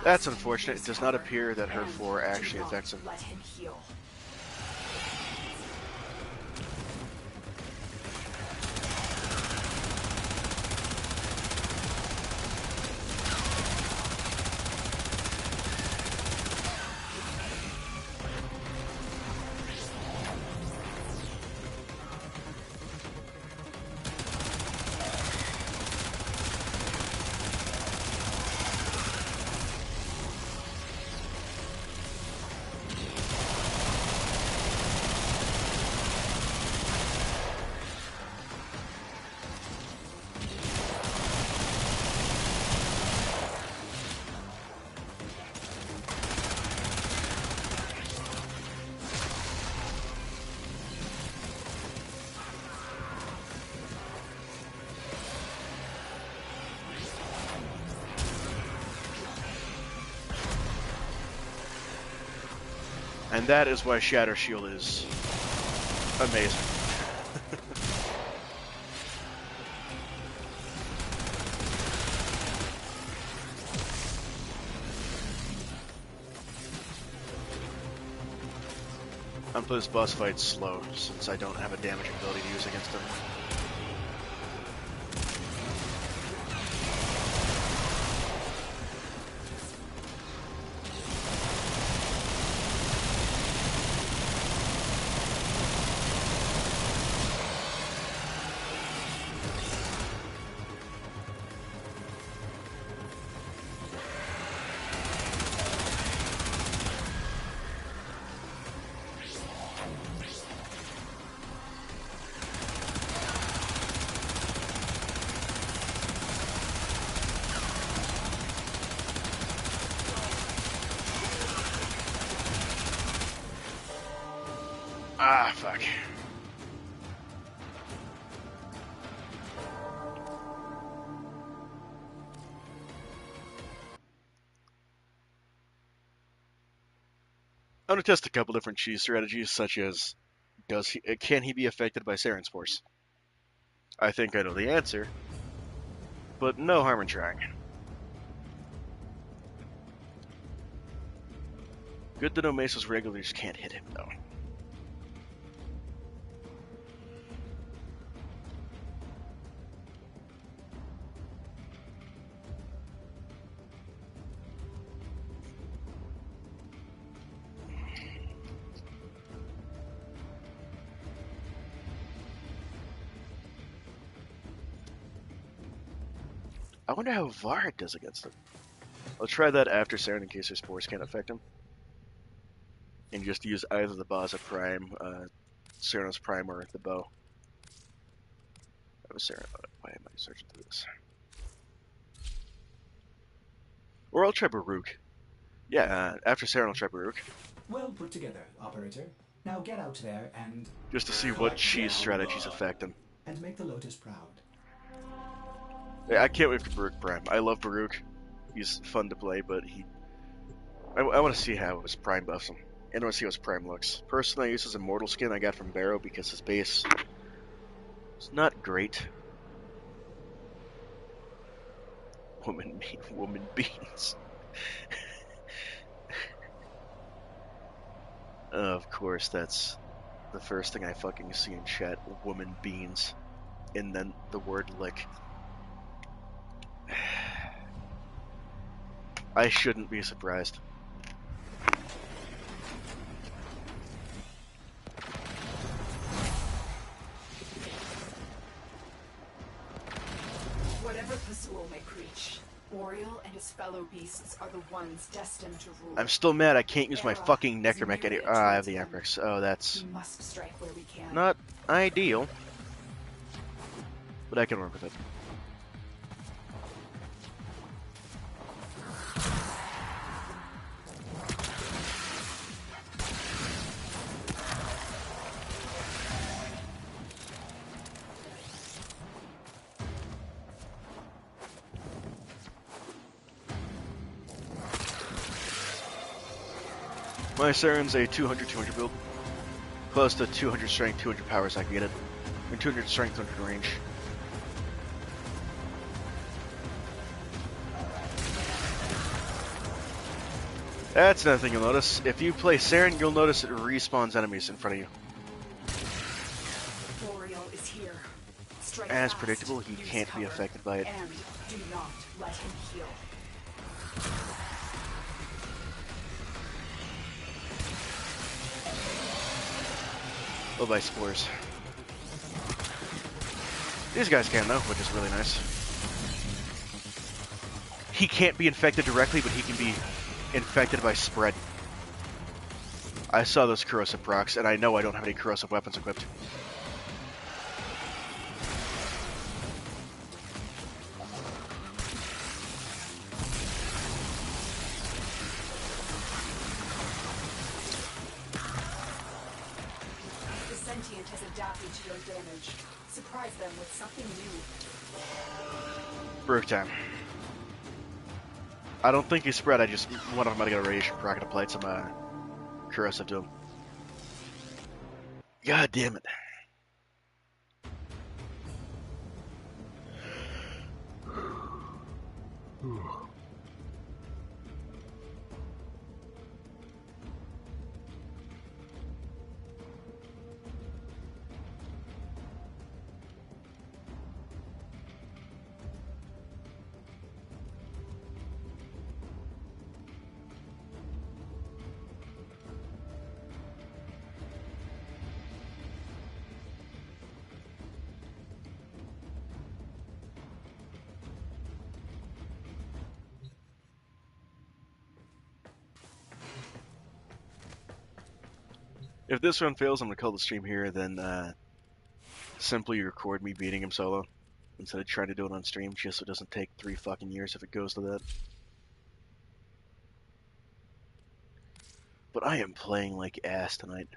That's unfortunate. It does not appear that her 4 actually affects him. Let him heal. And that is why Shatter Shield is amazing. I'm playing this boss fight slow, since I don't have a damaging ability to use against him. Ah, fuck. I'm going to test a couple different cheese strategies, such as, can he be affected by Saren's Force? I think I know the answer, but no harm in trying. Good to know Mesa's regulars can't hit him, though. I wonder how Varg does against it. I'll try that after Saren in case her spores can't affect him. And just use either the Baza Prime, Cyrano's Prime, or the bow. Why am I searching through this? Or I'll try Baruch. Yeah, after Saren, I'll try Baruch. Well put together, operator. Now get out there and Just to see what cheese strategies affect him. and make the Lotus proud. Yeah, I can't wait for Baruch Prime. I love Baruch. He's fun to play, but I want to see how his Prime buffs him. And I want to see how his Prime looks. Personally, I use his Immortal skin I got from Barrow because his base is not great. Woman beans. Of course, that's the first thing I fucking see in chat. Woman beans. And then the word lick. I shouldn't be surprised. Whatever Pazuul may preach, Boreal and his fellow beasts are the ones destined to rule. I'm still mad I can't use my fucking Necromech any- I have the Amprex. Oh, that's We must strike where we can. not ideal. But I can work with it. My Saren's a 200-200 build. Close to 200 strength, 200 powers I can get it. And 200 strength, 100 range. That's another thing you'll notice. If you play Saren, you'll notice it respawns enemies in front of you. Boreal is here. Strike As fast, predictable, he use can't be cover, affected by it. And do not let him heal. Oh, by spores. These guys can though, which is really nice. He can't be infected directly, but he can be infected by spread. I saw those corrosive procs, and I know I don't have any corrosive weapons equipped. The sentient has adapted to your damage. Surprise them with something new. Baruch time. I don't think he's spread, I just want him to get a radiation proc and apply some corrosive to him. God damn it. If this run fails, I'm going to call the stream here, then simply record me beating him solo instead of trying to do it on stream, just so it doesn't take 3 fucking years if it goes to that. But I am playing like ass tonight.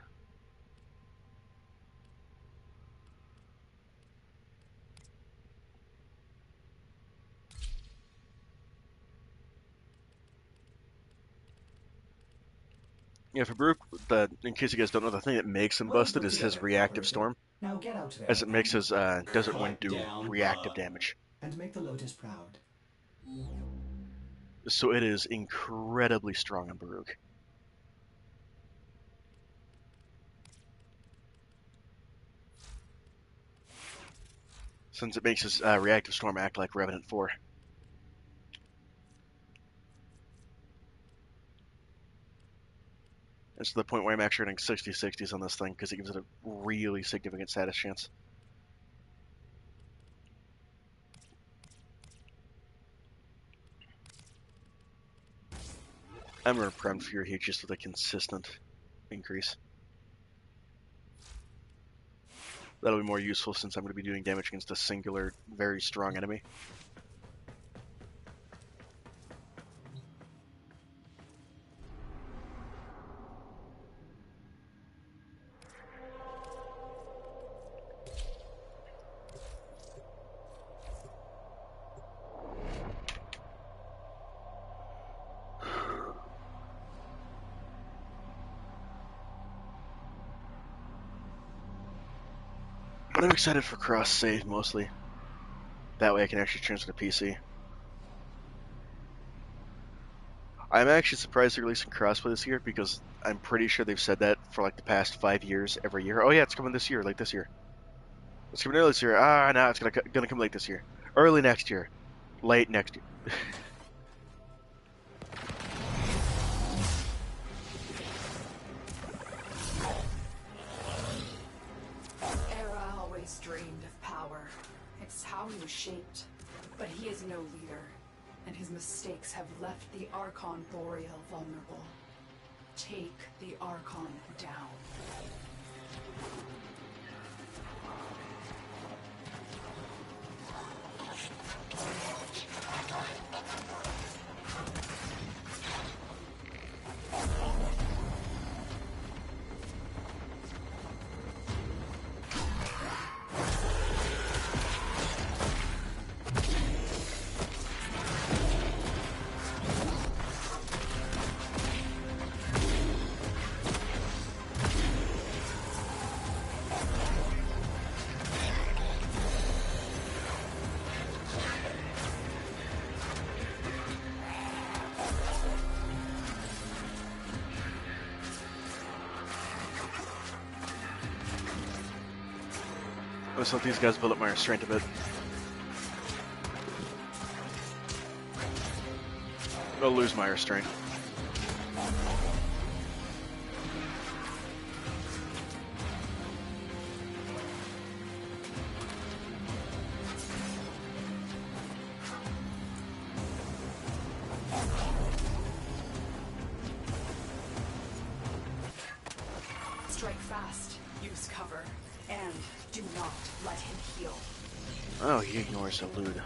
Yeah, for Baruch, in case you guys don't know, the thing that makes him busted is his reactive storm, Now get out there as it makes his Desert Wind do down, reactive damage. and make the Lotus proud. So it is incredibly strong on Baruch. Since it makes his reactive storm act like Revenant 4. It's to the point where I'm actually running 60-60s on this thing because it gives it a really significant status chance. I'm going to Prime Fury here just with a consistent increase. That'll be more useful since I'm going to be doing damage against a singular, very strong enemy. But I'm excited for cross-save mostly. That way I can actually transfer to PC. I'm actually surprised they're releasing crossplay this year because I'm pretty sure they've said that for like the past 5 years, every year. Oh yeah, it's coming this year, like this year. It's coming early this year. Ah, no, it's gonna come late this year. Early next year. Late next year. Era always dreamed of power. It's how he was shaped. But he is no leader, and his mistakes have left the Archon Boreal vulnerable. Take the Archon down. Let's let these guys build up my restraint a bit. I'll lose my restraint. Strike fast, use cover, and do not let him heal. Oh, he ignores the loot.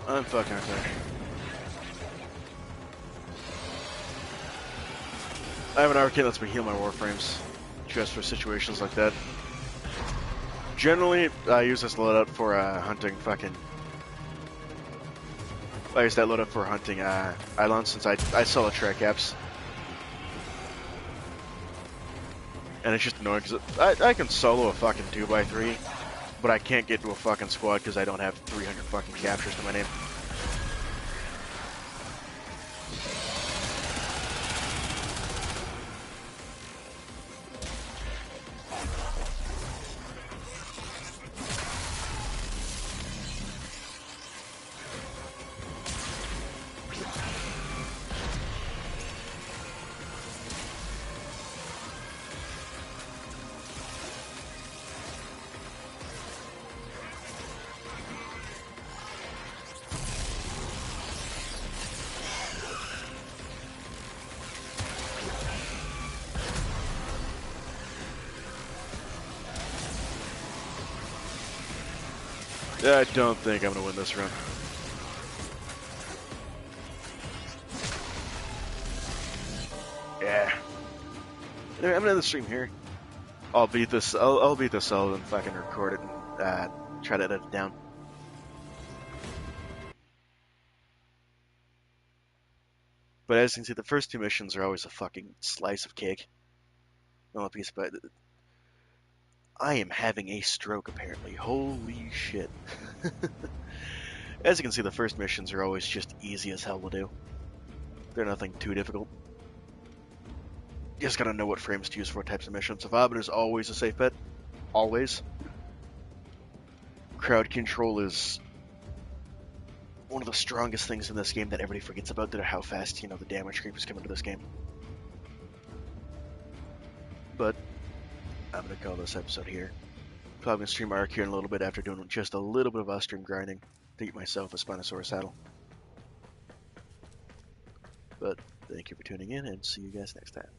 I'm fucking okay. I have an Archon that lets me heal my Warframes, just for situations like that. Generally, I use this loadout for hunting fucking... I use that loadout for hunting Eidolons since I solo track apps. And it's just annoying because I can solo a fucking 2x3, but I can't get to a fucking squad because I don't have 300 fucking captures to my name. I don't think I'm gonna win this run. Yeah. Anyway, I'm gonna end the stream here. I'll beat this. I'll beat this all and fucking record it and try to edit it down. But as you can see, the first two missions are always a fucking slice of cake. No piece, but I am having a stroke apparently. Holy shit. As you can see, the first missions are always just easy as hell to do. They're nothing too difficult. You just gotta know what frames to use for what types of missions. Survivor is always a safe bet. Always. Crowd control is one of the strongest things in this game that everybody forgets about, due to how fast, the damage creepers come into this game. But I'm gonna call this episode here. Probably gonna stream Arc here in a little bit after doing just a little bit of off-stream grinding to get myself a Spinosaurus saddle. But thank you for tuning in, and see you guys next time.